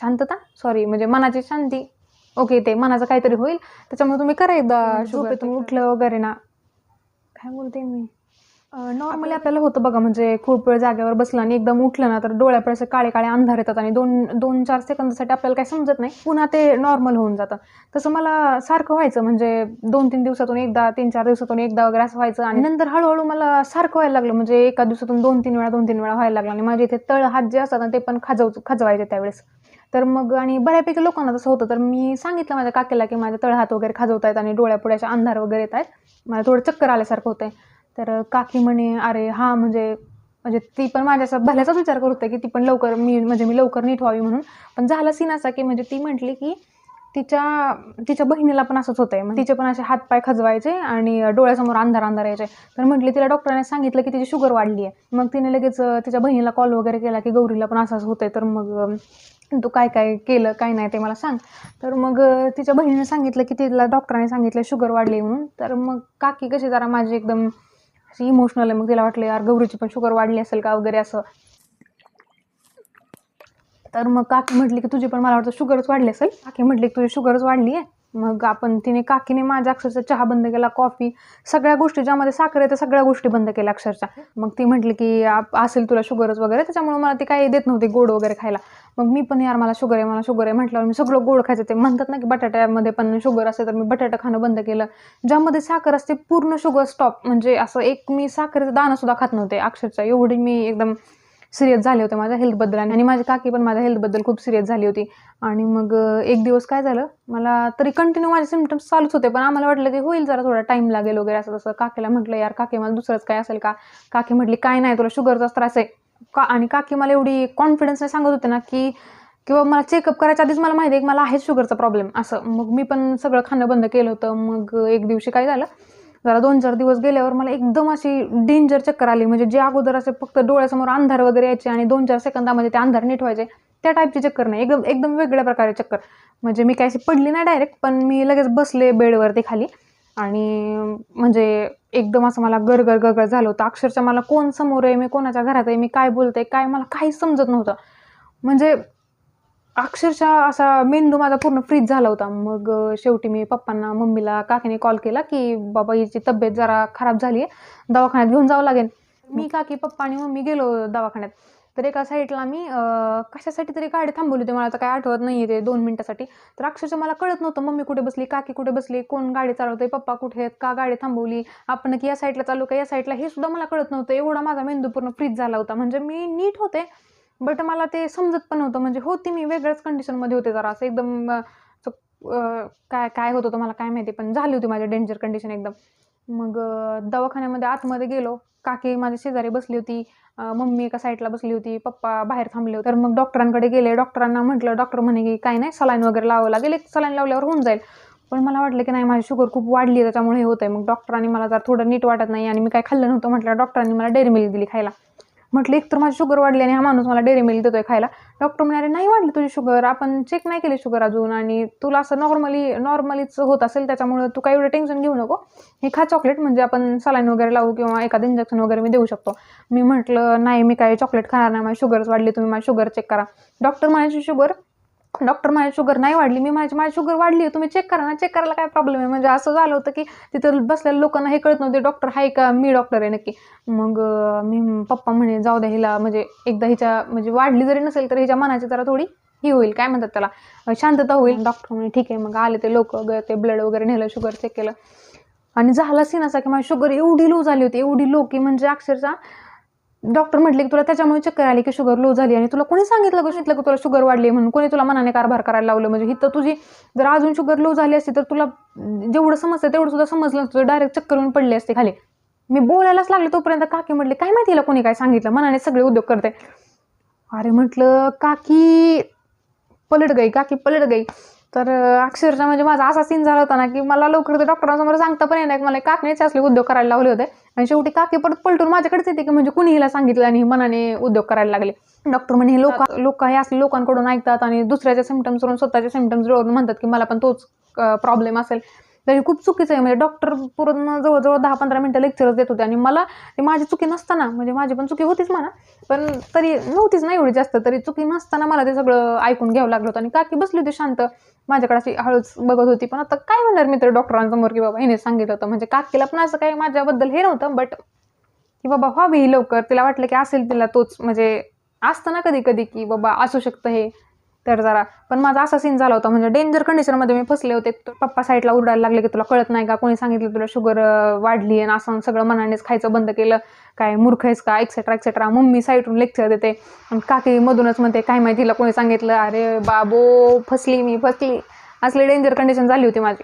शांतता सॉरी म्हणजे मनाची शांती, ओके ते मनाचं काहीतरी होईल त्याच्यामुळे तुम्ही करा एकदा झोपेतून उठलं वगैरे ना. काय बोलते मी, नॉर्मली आपल्याला होतं बघा, म्हणजे खूप वेळ जागेवर बसलं आणि एकदम उठलं ना तर डोळ्यापुढे असे काळे काळे अंधार येतात आणि 2-4 सेकंदासाठी आपल्याला काही समजत नाही, पुन्हा ते नॉर्मल होऊन जातं. तसं मला सारखं व्हायचं, म्हणजे 2-3 दिवसातून एकदा, 3-4 दिवसातून एकदा वगैरे असं व्हायचं. आणि नंतर हळूहळू मला सारखं व्हायला लागलं, म्हणजे एका दिवसातून 2-3 वेळा व्हायला लागलं. आणि माझे इथे तळ हात जे असतात ना ते पण खजवायचे त्यावेळेस. तर मग आणि बऱ्यापैकी लोकांना तसं होतं. तर मी सांगितलं माझ्या काकीला की माझे तळहात वगैरे खाजवत आहेत आणि डोळ्यापुढे असे अंधार वगैरे येत आहेत, मला थोडं चक्कर आल्यासारखं होतंय. तर काकी म्हणे अरे हां, म्हणजे ती पण माझ्या भल्याचाच विचार करत होती की ती पण लवकर मी लवकर नीट व्हावी म्हणून. पण झाला सीन असा की म्हणजे ती म्हटली की तिच्या बहिणीला पण असंच होतंय, मग तिचे पण असे हातपाय खजवायचे आणि डोळ्यासमोर अंधार अंधार यायचे. तर म्हटली तिला डॉक्टरांनी सांगितलं की तिची शुगर वाढली आहे. मग तिने लगेच तिच्या बहिणीला कॉल वगैरे केला की गौरीला पण असंच होतंय, तर मग तू काय काय केलं काय नाही ते मला सांग. तर मग तिच्या बहिणीने सांगितलं की तिला डॉक्टरांनी सांगितलं शुगर वाढली म्हणून. तर मग काकी कशी जरा माझी एकदम अशी इमोशनल आहे, मग तिला वाटलं यार गौरीची पण शुगर वाढली असेल का वगैरे असं. तर मग काकी म्हटली की तुझी पण मला वाटतं शुगरच वाढली असेल. काकी म्हटली की तुझी शुगरच वाढली आहे. मग काकीने माझ्या अक्षरशः चहा बंद केला, कॉफी, सगळ्या गोष्टी ज्यामध्ये साखर आहे त्या सगळ्या गोष्टी बंद केल्या अक्षरशः. मग ती म्हटली की असेल तुला शुगरच वगैरे, त्याच्यामुळे मला ती काही देत नव्हती गोड वगैरे खायला. मग मी पण यार मला शुगर आहे म्हटल्यावर मी सगळं गोड खायचं. ते म्हणतात ना की बटाट्यामध्ये पण शुगर असते, तर मी बटाटा खाणं बंद केलं. ज्यामध्ये साखर असते पूर्ण शुगर स्टॉप, म्हणजे असं एक मी साखरेचं दाणं सुद्धा खात नव्हते अक्षरशः. एवढी मी एकदम सिरियस झाले होते माझ्या हेल्थबद्दल. आणि माझी काकी पण माझ्या हेल्थबद्दल खूप सिरियस झाली होती. आणि मग एक दिवस काय झालं, मला तरी कंटिन्यू माझे सिम्पटम्स चालूच होते, पण आम्हाला वाटलं की होईल जरा थोडा टाईम लागेल वगैरे असं तसं. काकीला म्हटलं यार काकी मला दुसरंच काय असेल का. काकी म्हटली काय नाही तुला शुगरचाच त्रास आहे का. आणि काकी मला एवढी कॉन्फिडन्सने सांगत होते ना की किंवा मला चेकअप करायच्या आधीच मला माहिती आहे की मला आहे शुगरचा प्रॉब्लेम असं. मग मी पण सगळं खाणं बंद केलं होतं. मग एक दिवशी काय झालं, जरा 2-4 दिवस गेल्यावर मला एकदम अशी डेंजर चक्कर आली, म्हणजे जे अगोदर असे फक्त डोळ्यासमोर अंधार वगैरे यायचे आणि 2-4 सेकंदामध्ये ते अंधार नीट व्हायचे, त्या टाईपची चक्कर नाही, एकदम वेगळ्या प्रकारे चक्कर. म्हणजे मी काय अशी पडली नाही डायरेक्ट, पण मी लगेच बसले बेडवरती खाली आणि म्हणजे एकदम असं मला गरगर झालं होतं अक्षरशः. मला कोण समोर आहे, मी कोणाच्या घरात आहे, मी काय बोलते काय मला काहीच समजत नव्हतं. म्हणजे अक्षरशः असा मेंदू माझा पूर्ण फ्रीज झाला होता. मग शेवटी मी पप्पांना, मम्मीला, काकीने कॉल केला की बाबा हिची तब्येत जरा खराब झाली आहे, दवाखान्यात घेऊन जावं लागेल. मी, काकी, पप्पा आणि मम्मी गेलो दवाखान्यात. तर एका साईडला मी कशासाठी तरी गाडी थांबवली होती, मला आता काय आठवत नाही ते 2 मिनिटासाठी. तर अक्षरशः मला कळत नव्हतं मम्मी कुठे बसली, काकी कुठे बसली, कोण गाडी चालवतंय, पप्पा कुठे आहेत, का गाडी थांबवली, आपण की या साईडला चालू का या साईडला, हे सुद्धा मला कळत नव्हतं. एवढा माझा मेंदू पूर्ण फ्रीज झाला होता. म्हणजे मी नीट होते बट मला ते समजत पण नव्हतं. म्हणजे होती मी वेगळ्याच कंडिशनमध्ये होते जरा असं एकदम काय काय होत होतं मला काय माहिती, पण झाली होती माझी डेंजर कंडिशन एकदम. मग दवाखान्यामध्ये आतमध्ये गेलो, काकी माझ्या शेजारी बसली होती, मम्मी एका साईडला बसली होती, पप्पा बाहेर थांबले होते. तर मग डॉक्टरांकडे गेले, डॉक्टरांना म्हटलं, डॉक्टर म्हणे की काय नाही सलाईन वगैरे लावावं लागेल, एक सलाईन लावल्यावर होऊन जाईल. पण मला वाटलं की नाही माझी शुगर खूप वाढली आहे त्याच्यामुळे हे होतंय. मग डॉक्टरांनी मला जर थोडं नीट वाटत नाही आणि मी काय खाल्लं नव्हतं म्हटलं, डॉक्टरांनी मला डेअरी मिल्क दिली खायला. म्हटलं एक तर माझी शुगर वाढली आणि हा माणूस मला डेअरी मिल्क देतोय खायला. डॉक्टर म्हणाले नाही वाढली तुझी शुगर, आपण चेक नाही केली शुगर अजून आणि तुला असं नॉर्मलीच होत असेल, त्याच्यामुळे तू काही एवढं टेन्शन घेऊ नको, हे खा चॉकलेट, म्हणजे आपण सलाईन वगैरे लावू किंवा एखादं इंजेक्शन वगैरे मी देऊ शकतो. मी म्हटलं नाही मी काही चॉकलेट खाणार नाही, माझी शुगरच वाढली, तुम्ही माझी शुगर चेक करा. डॉक्टर माझी शुगर नाही वाढली. मी माझी शुगर वाढली आहे, तुम्ही चेक करा ना, चेक करायला काय प्रॉब्लेम आहे. म्हणजे असं झालं होतं की तिथं बसलेल्या लोकांना हे कळत नव्हते डॉक्टर आहे का मी डॉक्टर आहे नक्की. मग मी पप्पा म्हणे जाऊ द्या हिला, म्हणजे एकदा हिच्या म्हणजे वाढली जरी नसेल तर हिच्या मनाची जरा थोडी ही होईल, काय म्हणतात त्याला, शांतता होईल. डॉक्टर म्हणे ठीक आहे. मग आले ते लोक, ते ब्लड वगैरे नेलं, शुगर चेक केलं आणि झाला सीन असा की माझी शुगर एवढी लो झाली होती, एवढी लो की म्हणजे अक्षरशः डॉक्टर म्हटले की तुला त्याच्यामुळे चक्कर आली की शुगर लो झाली. आणि तुला कोणी सांगितलं की तुला शुगर वाढली म्हणून, कोणी तुला मनाने कारभार करायला लावलं. म्हणजे ही तर तुझी जर अजून शुगर लो झाली असती तर तुला जेवढं समजतं तेवढं सुद्धा समजलं नसतं, डायरेक्ट चक्कर येऊन पडले असते खाली. मी बोलायलाच लागले तोपर्यंत काकी म्हटले काय माहिती कोणी काय सांगितलं, मनाने सगळे उद्योग करते. अरे म्हटलं काकी पलट गई. तर अक्षरशः म्हणजे माझा असा सीन झाला होता ना की मला लवकर ते डॉक्टरांसमोर सांगता पण येणार, मला काकीनेच असले उद्योग करायला लावले होते. आणि शेवटी काकी परत पलटून माझ्याकडेच येते की म्हणजे कुणी हिला सांगितलं आणि मनाने उद्योग करायला लागले. डॉक्टर म्हणे लोक हे असले लोकांकडून ऐकतात आणि दुसऱ्याच्या सिम्पटम्सवरून स्वतःच्या सिम्पटम्सवरून म्हणतात की मला पण तोच प्रॉब्लेम असेल. तर हे खूप चुकीचं आहे. म्हणजे डॉक्टर पूर्ण जवळजवळ 10-15 मिनिटं लेक्चरच देत होते आणि मला ते माझी चुकी नसताना, म्हणजे माझी पण चुकी होतीच म्हणा, पण तरी नव्हतीच ना एवढी जास्त, तरी चुकी नसताना मला ते सगळं ऐकून घ्यावं लागलं होतं. आणि काकी बसली होती शांत माझ्याकडे अशी हळूच बघत होती. पण आता काय म्हणणार मी तर डॉक्टरांसमोर की बाबा हिने सांगितलं होतं. म्हणजे काकीला पण असं काही माझ्याबद्दल हे नव्हतं, बट की बाबा व्हावी ही लवकर. तिला वाटलं की असेल तिला तोच, म्हणजे असतं ना कधी-कधी की बाबा असू शकतं हे. तर जरा पण माझा असा सीन झाला होता, म्हणजे डेंजर कंडिशनमध्ये मी फसले होते. तर पप्पा साईडला ओरडायला लागले की तुला कळत नाही का? कोणी सांगितलं तुला शुगर वाढली आहे आणि असं सगळं मनानेच खायचं बंद केलं. काय मूर्ख आहेस का? Etcetera, etcetera. मम्मी साईडून लेक्चर देते आणि काकी मधूनच म्हणते काय माहिती तिला कोणी सांगितलं. अरे बाबो! फसली मी, फसली. असली डेंजर कंडिशन झाली होती माझी.